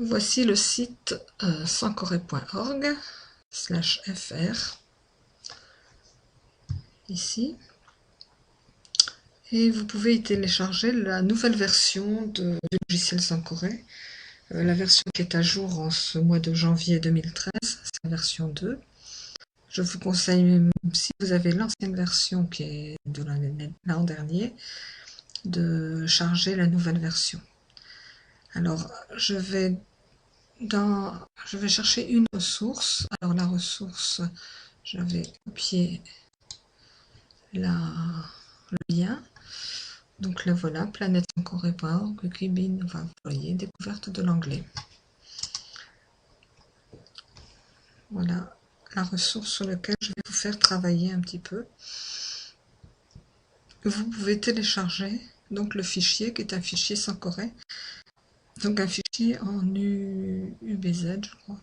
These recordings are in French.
Voici le site sancoré.org/fr ici, et vous pouvez y télécharger la nouvelle version du logiciel Sancoré, la version qui est à jour en ce mois de janvier 2013, c'est la version 2. Je vous conseille, si vous avez l'ancienne version qui est de l'an dernier, de charger la nouvelle version. Alors, je vais chercher une ressource. Alors, la ressource, je vais copier le lien. Donc là, voilà, planète-sancoré.org, Kibin, enfin, vous voyez, découverte de l'anglais. Voilà la ressource sur laquelle je vais vous faire travailler un petit peu. Vous pouvez télécharger donc le fichier qui est un fichier Sancoré, donc un fichier en UBZ, je crois,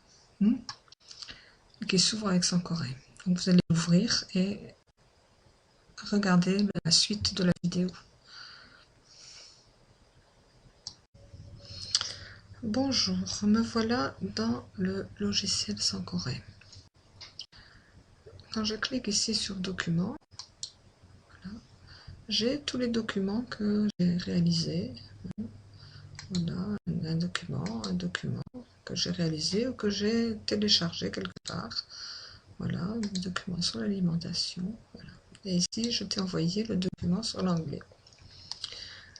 qui s'ouvre avec Sancoré. Donc vous allez l'ouvrir et regarder la suite de la vidéo. Bonjour, me voilà dans le logiciel Sancoré. Quand je clique ici sur Documents, voilà, j'ai tous les documents que j'ai réalisés. Voilà, un document que j'ai réalisé ou que j'ai téléchargé quelque part. Voilà, un document sur l'alimentation. Voilà. Et ici, je t'ai envoyé le document sur l'anglais.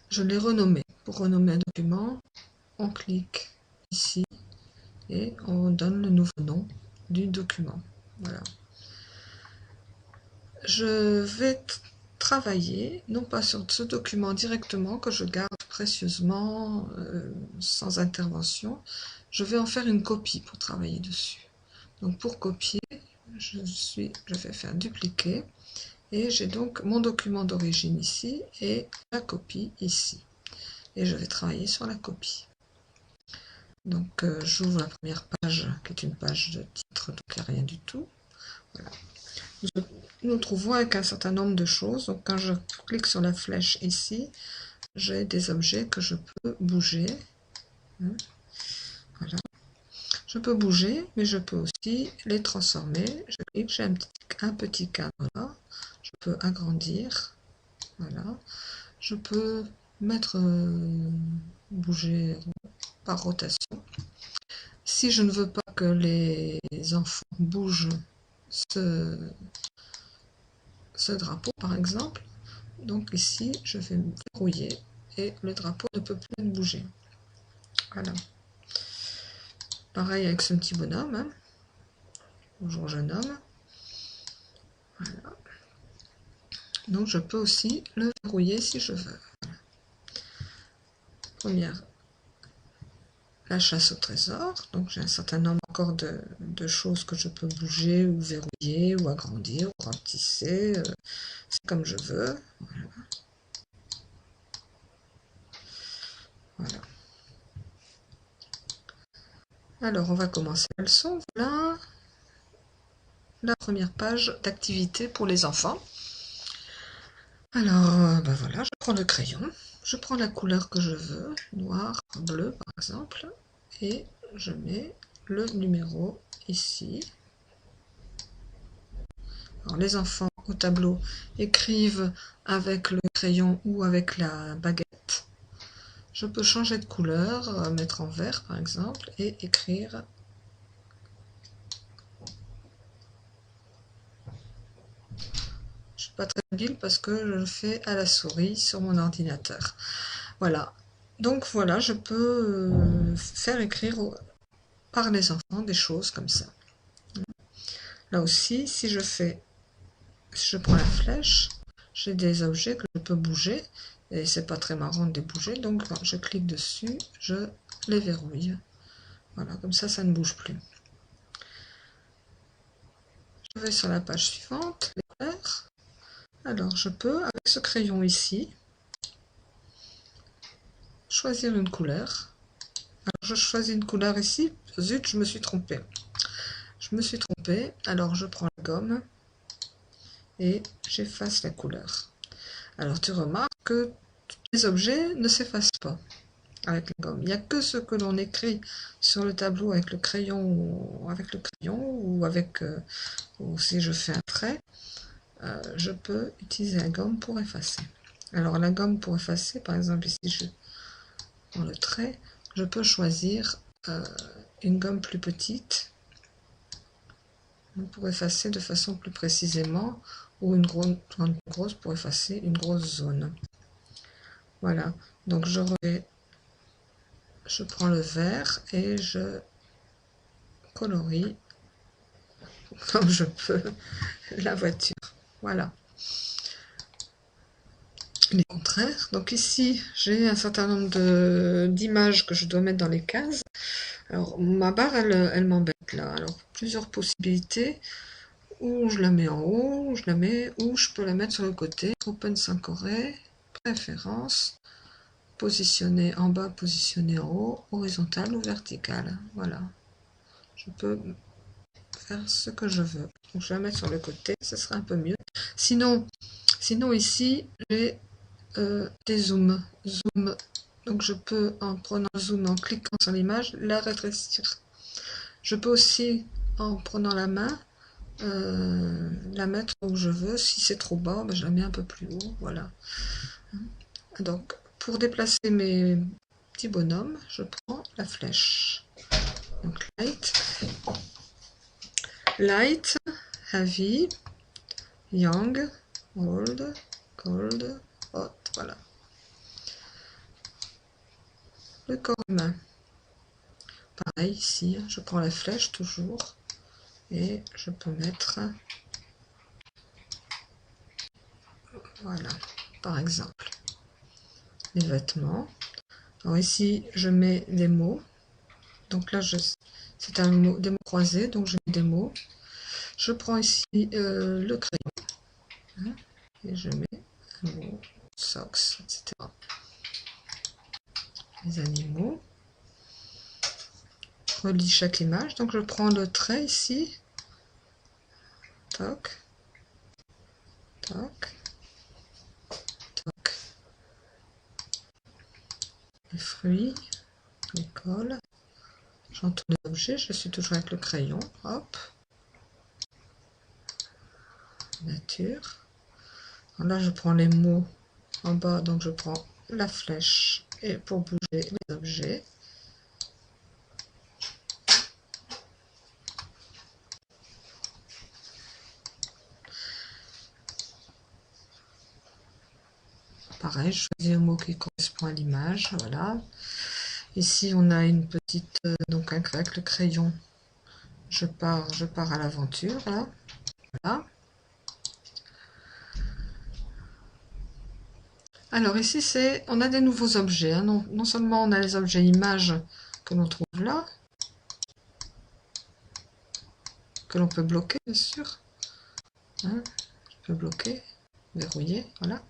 Je l'ai renommé. Pour renommer un document, on clique ici et on donne le nouveau nom du document. Voilà. Je vais travailler, non pas sur ce document directement que je garde précieusement, sans intervention. Je vais en faire une copie pour travailler dessus. Donc pour copier, je vais faire dupliquer, et j'ai donc mon document d'origine ici et la copie ici. Et je vais travailler sur la copie. Donc j'ouvre la première page, qui est une page de titre, donc il n'y a rien du tout. Voilà. Nous trouvons avec un certain nombre de choses. Donc quand je clique sur la flèche ici, j'ai des objets que je peux bouger. Voilà. Je peux bouger, mais je peux aussi les transformer. Je clique, j'ai un petit cadre là. Je peux agrandir. Voilà. Je peux mettre bouger par rotation. Si je ne veux pas que les enfants bougent ce drapeau, par exemple, donc ici, je vais me verrouiller et le drapeau ne peut plus bouger. Voilà. Pareil avec ce petit bonhomme. Hein. Bonjour jeune homme. Voilà. Donc je peux aussi le verrouiller si je veux. Voilà. Première, la chasse au trésor. Donc j'ai un certain nombre encore de choses que je peux bouger ou verrouiller ou agrandir ou rapetisser. C'est comme je veux. Voilà. Voilà. Alors, on va commencer la leçon. Voilà la première page d'activité pour les enfants. Alors, ben voilà, je prends le crayon, je prends la couleur que je veux, noir, bleu par exemple, et je mets le numéro ici. Alors, les enfants au tableau écrivent avec le crayon ou avec la baguette. Je peux changer de couleur, mettre en vert par exemple, et écrire pas très habile parce que je le fais à la souris sur mon ordinateur. Voilà. Donc voilà, je peux faire écrire par les enfants des choses comme ça. Là aussi, si je prends la flèche, j'ai des objets que je peux bouger et c'est pas très marrant de les bouger, donc quand je clique dessus, je les verrouille. Voilà, comme ça, ça ne bouge plus. Je vais sur la page suivante, les couleurs. Alors, je peux, avec ce crayon ici, choisir une couleur. Alors, je choisis une couleur ici. Zut, je me suis trompée. Alors je prends la gomme et j'efface la couleur. Alors tu remarques que les objets ne s'effacent pas. avec la gomme. Il n'y a que ce que l'on écrit sur le tableau avec le crayon ou avec ou si je fais un trait, je peux utiliser la gomme pour effacer. Alors la gomme pour effacer, par exemple ici je prends le trait, je peux choisir une gomme plus petite pour effacer de façon plus précisément, ou une grosse pour effacer une grosse zone. Voilà, donc je prends le vert et je colorie comme je peux la voiture. Voilà. Les contraires. Donc ici, j'ai un certain nombre d'images que je dois mettre dans les cases. Alors, ma barre, elle m'embête là. Alors, plusieurs possibilités. Ou je la mets en haut, ou je peux la mettre sur le côté. Open Syncoré, préférence, positionner en bas, positionner en haut, horizontal ou vertical. Voilà. Je peux faire ce que je veux. Donc, je vais la mettre sur le côté, ce sera un peu mieux. Sinon ici, j'ai des zooms. Donc je peux, en prenant le zoom, en cliquant sur l'image, la rétrécir. Je peux aussi, en prenant la main, la mettre où je veux. Si c'est trop bas, ben, je la mets un peu plus haut. Voilà. Donc, pour déplacer mes petits bonhommes, je prends la flèche. Donc, light, heavy, young, old, cold, hot. Voilà. Le corps humain. Pareil ici, je prends la flèche toujours et je peux mettre, voilà, par exemple, les vêtements. Alors ici, je mets des mots. Donc là, c'est des mots croisés, donc je mets des mots. Je prends ici le crayon hein, et je mets un mot, socks, etc. Les animaux. Je relis chaque image. Donc je prends le trait ici. Toc. Toc. Toc. Les fruits. L'école. J'entoure les objets. Je suis toujours avec le crayon. Hop. Nature. Alors là, je prends les mots en bas. Donc je prends la flèche et pour bouger les objets. Pareil, je choisis un mot qui correspond à l'image, voilà. Ici, on a une petite, donc avec le crayon, je pars à l'aventure, là. Voilà. Alors ici, on a des nouveaux objets. Hein. Non seulement on a les objets images que l'on trouve là, que l'on peut bloquer, bien sûr. Hein. Je peux bloquer, verrouiller, voilà.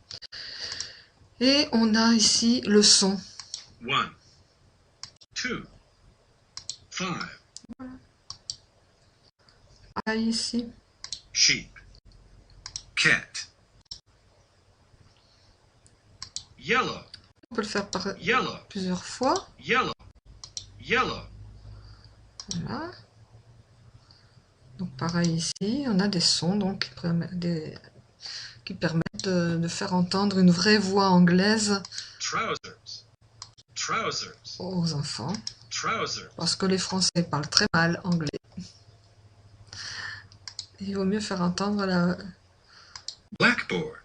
Et on a ici le son. 1, 2, 5. Voilà. Ah, ici. Sheep. Cat. Yellow. On peut le faire par Yellow. plusieurs fois. Yellow. Yellow. Voilà. Donc pareil ici, on a des sons donc, qui permettent de faire entendre une vraie voix anglaise Trousers. Trousers. aux enfants. Trousers. Parce que les Français parlent très mal anglais. Il vaut mieux faire entendre Blackboard.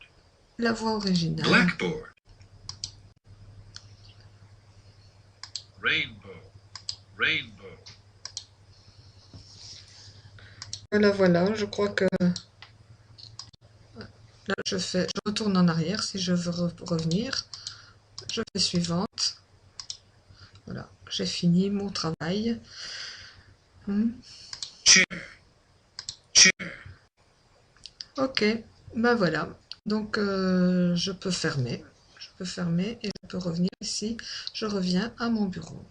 la voix originale. Blackboard. Rainbow. Rainbow. Voilà, je crois que là je retourne en arrière si je veux revenir. Je fais suivante. Voilà, j'ai fini mon travail. Chair. Chair. Ok, ben voilà. Donc je peux fermer et je peux revenir ici. Je reviens à mon bureau.